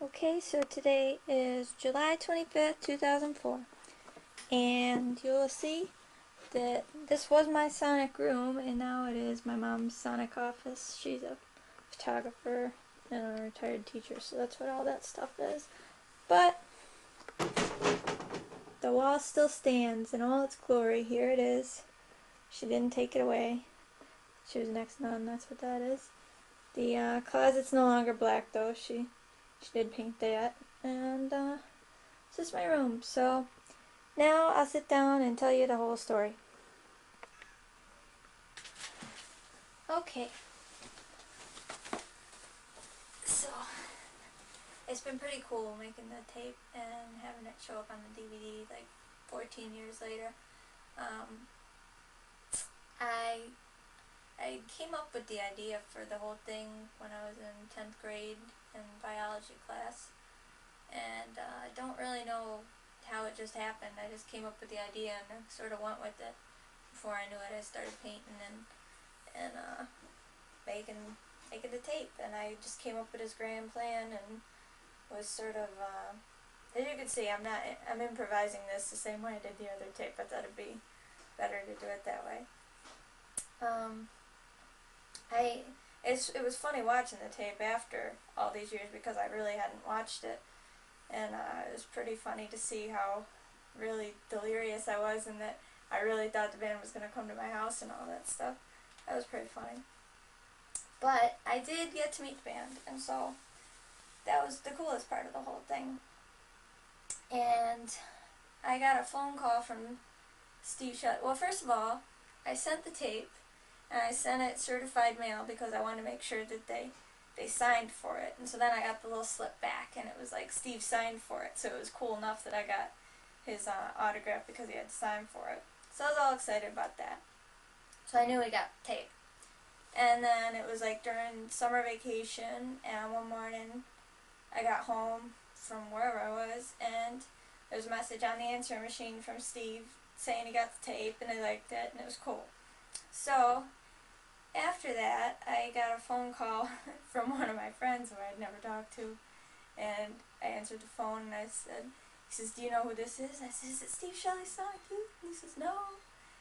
Okay, so today is July 25th, 2004, and you'll see that this was my Sonic room, and now it is my mom's Sonic office. She's a photographer and a retired teacher, so that's what all that stuff is. But the wall still stands in all its glory. Here it is. She didn't take it away. She was next none, that's what that is. The closet's no longer black, though. She did paint that, and this is my room. So now I'll sit down and tell you the whole story. Okay. So it's been pretty cool making the tape and having it show up on the DVD like 14 years later. I came up with the idea for the whole thing when I was in 10th grade in biology class, and I don't really know how it just happened. I just came up with the idea and I sort of went with it. Before I knew it, I started painting and making the tape, and I just came up with this grand plan and was sort of as you can see, I'm improvising this the same way I did the other tape. I thought it'd be better to do it that way. It was funny watching the tape after all these years because I really hadn't watched it, and it was pretty funny to see how really delirious I was and that I really thought the band was going to come to my house and all that stuff. That was pretty funny. But I did get to meet the band, and so that was the coolest part of the whole thing. And I got a phone call from Steve Shelley. Well, first of all, I sent the tape, and I sent it certified mail because I wanted to make sure that they signed for it. And so then I got the little slip back, and it was like Steve signed for it, so it was cool enough that I got his autograph because he had signed for it. So I was all excited about that. So I knew we got the tape. And then it was like during summer vacation, and one morning I got home from wherever I was, and there was a message on the answering machine from Steve saying he got the tape and he liked it, and it was cool. So after that, I got a phone call from one of my friends who I'd never talked to, and I answered the phone and he says, "Do you know who this is?" I said, "Is it Steve Shelley's Sonic Youth?" And he says, "No."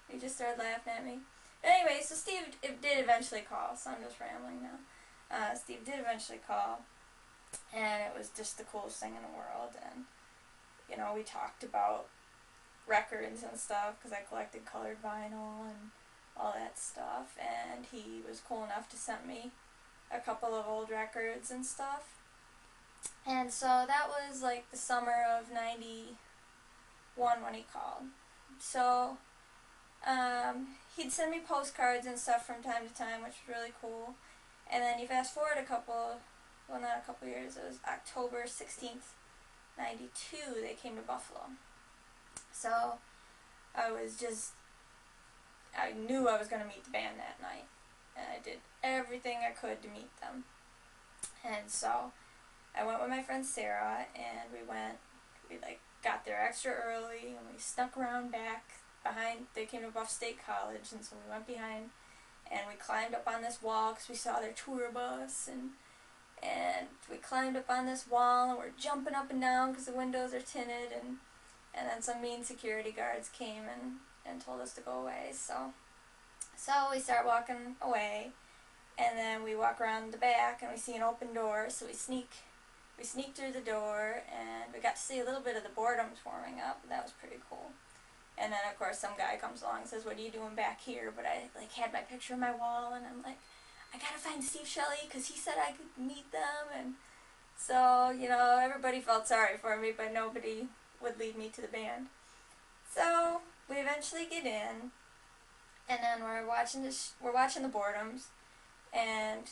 And he just started laughing at me. Anyway, so Steve did eventually call, so I'm just rambling now. Steve did eventually call, and it was just the coolest thing in the world, and, you know, we talked about records and stuff, because I collected colored vinyl and all that stuff, and he was cool enough to send me a couple of old records and stuff. And so that was like the summer of '91 when he called. So he'd send me postcards and stuff from time to time, which was really cool. And then you fast forward not a couple years, it was October 16th, '92, they came to Buffalo. So I knew I was going to meet the band that night, and I did everything I could to meet them. And so I went with my friend Sarah, and we got there extra early, and we snuck around back behind. They came to Buff State College, and so we went behind, and we climbed up on this wall because we saw their tour bus, and we climbed up on this wall, and we're jumping up and down because the windows are tinted, and then some mean security guards came and told us to go away. So we start walking away, and then we walk around the back, and we see an open door, so we sneak through the door, and we got to see a little bit of the boredoms warming up, and that was pretty cool. And then, of course, some guy comes along and says, "What are you doing back here?" But I, had my picture on my wall, and I'm like, I gotta find Steve Shelley, because he said I could meet them, and so, you know, everybody felt sorry for me, but nobody would lead me to the band. So we eventually get in, and then we're watching the boredoms, and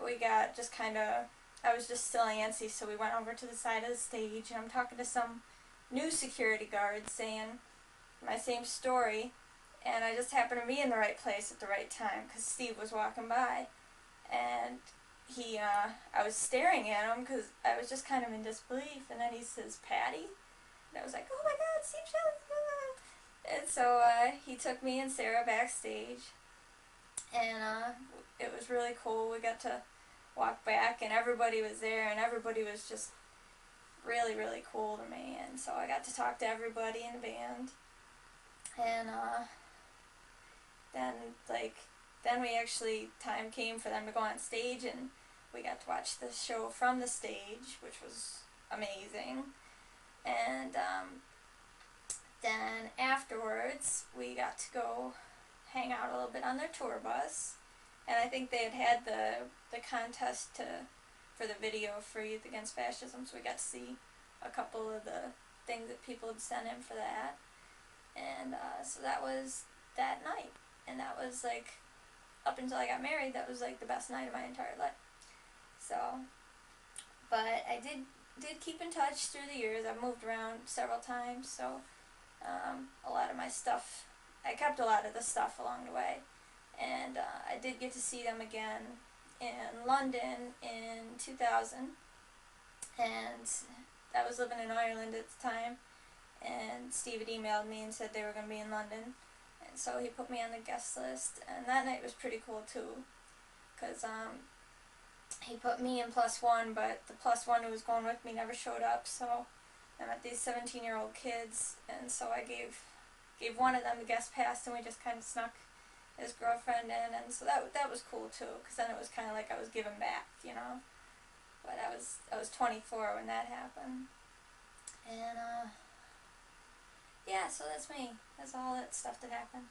we got just I was just still antsy, so we went over to the side of the stage, and I'm talking to some new security guards saying my same story, and I just happened to be in the right place at the right time, because Steve was walking by, and I was staring at him, because I was just kind of in disbelief, and then he says, "Patty?" And I was like, "Oh my God, Steve Shelley!" And so he took me and Sarah backstage, and it was really cool. We got to walk back, and everybody was there, and everybody was just really, really cool to me. And so I got to talk to everybody in the band. And then, like, then we actually, time came for them to go on stage, and we got to watch the show from the stage, which was amazing. And then afterwards, we got to go hang out a little bit on their tour bus. And I think they had the contest for the video for Youth Against Fascism, so we got to see a couple of the things that people had sent in for that. And so that was that night. And that was, like, up until I got married, that was, like, the best night of my entire life. So, but I did keep in touch through the years. I've moved around several times, so a lot of my stuff, I kept a lot of the stuff along the way. And I did get to see them again in London in 2000. And I was living in Ireland at the time, and Steve had emailed me and said they were going to be in London. And so he put me on the guest list, and that night was pretty cool too, because he put me in +1, but the +1 who was going with me never showed up, so I met these 17-year-old kids, and so I gave one of them the guest pass, and we just kind of snuck his girlfriend in, and so that was cool too, because then it was kind of like I was giving back, you know. But I was 24 when that happened, and yeah, so that's me. That's all that stuff that happened.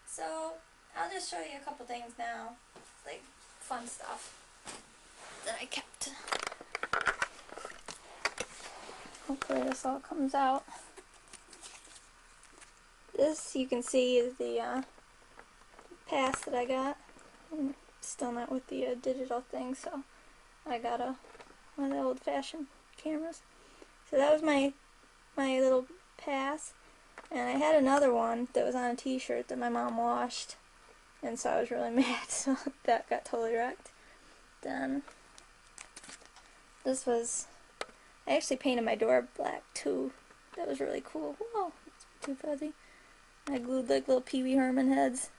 So I'll just show you a couple things now, like fun stuff that I kept. Hopefully this all comes out. This, you can see, is the pass that I got. I'm still not with the digital thing, so I got one of the old-fashioned cameras. So that was my little pass. And I had another one that was on a t-shirt that my mom washed, and so I was really mad, so that got totally wrecked. Then, this was, I actually painted my door black too. That was really cool. Whoa, it's too fuzzy. I glued like little Pee Wee Herman heads,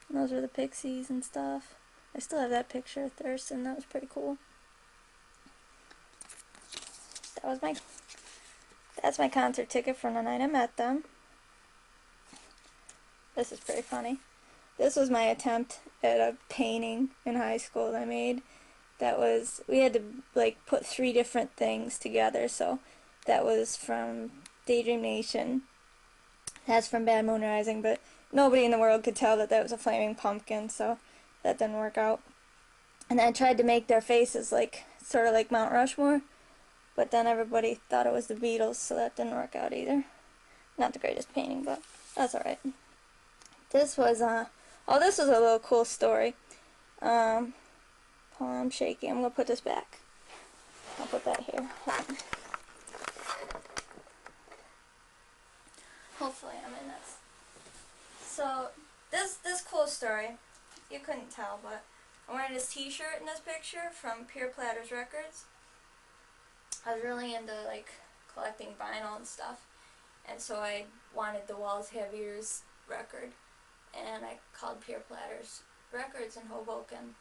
and those were the Pixies and stuff. I still have that picture of Thurston, that was pretty cool. That's my concert ticket from the night I met them. This is pretty funny. This was my attempt at a painting in high school that I made. That was, we had to like put 3 different things together. So that was from Daydream Nation. That's from Bad Moon Rising, but nobody in the world could tell that was a flaming pumpkin, so that didn't work out. And I tried to make their faces like, sort of like Mount Rushmore, but then everybody thought it was the Beatles, so that didn't work out either. Not the greatest painting, but that's alright. This was, this was a little cool story. Hold on, I'm shaky. I'm going to put this back. I'll put that here. Hopefully I'm in this. So, this cool story, you couldn't tell, but I'm wearing this t-shirt in this picture from Pure Platters Records. I was really into, like, collecting vinyl and stuff, and so I wanted the Walls Have Ears record. And I called Pure Platters Records in Hoboken,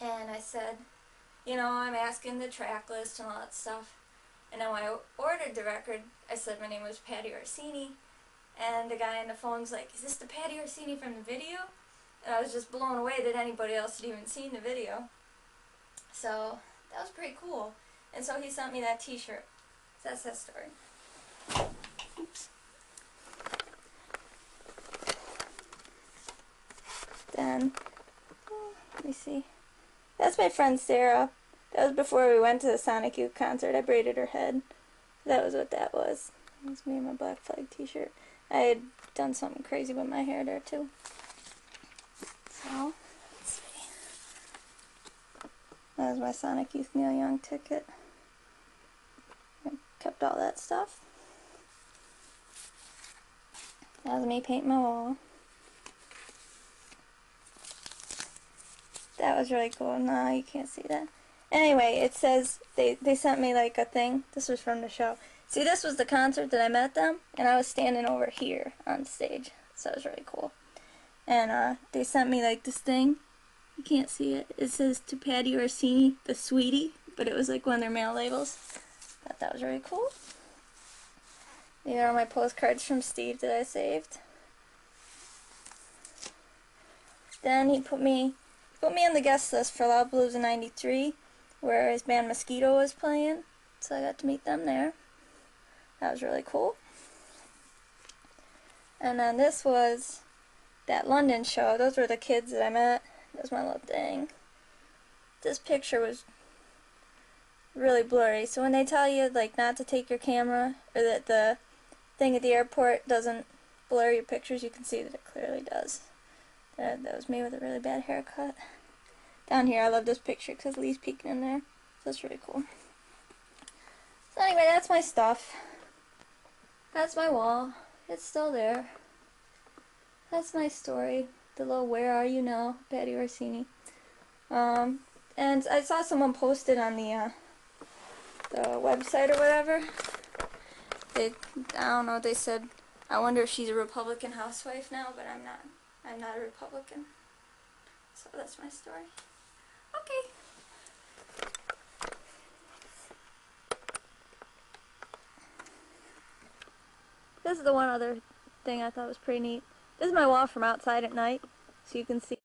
and I said, you know, I'm asking the track list and all that stuff. And then when I ordered the record, I said my name was Patty Orsini, and the guy on the phone's like, is this the Patty Orsini from the video? And I was just blown away that anybody else had even seen the video. So that was pretty cool. And so he sent me that t-shirt. So that's that story. Oops. Then, let me see. That's my friend Sarah. That was before we went to the Sonic Youth concert. I braided her head. That was what that was. That was me in my Black Flag t-shirt. I had done something crazy with my hair there too. So, let's see. That was my Sonic Youth Neil Young ticket. I kept all that stuff. That was me painting my wall. That was really cool. No, you can't see that. Anyway, it says, they sent me like a thing. This was from the show. See, this was the concert that I met them, and I was standing over here on stage. So it was really cool. And they sent me like this thing. You can't see it. It says, to Patty Orsini, the sweetie. But it was like one of their mail labels. Thought that was really cool. These are my postcards from Steve that I saved. Then he put me on the guest list for Lollapalooza '93, where his band Mosquito was playing, so I got to meet them there. That was really cool. And then this was that London show. Those were the kids that I met. That's my little thing. This picture was really blurry, so when they tell you like not to take your camera, or that the thing at the airport doesn't blur your pictures, you can see that it clearly does. That was me with a really bad haircut. Down here, I love this picture because Lee's peeking in there. So that's really cool. So anyway, that's my stuff. That's my wall. It's still there. That's my story. The little "Where Are You Now?" Patty Orsini. And I saw someone posted on the website or whatever. I don't know, they said, I wonder if she's a Republican housewife now, but I'm not. I'm not a Republican. So that's my story. Okay. This is the one other thing I thought was pretty neat. This is my wall from outside at night, so you can see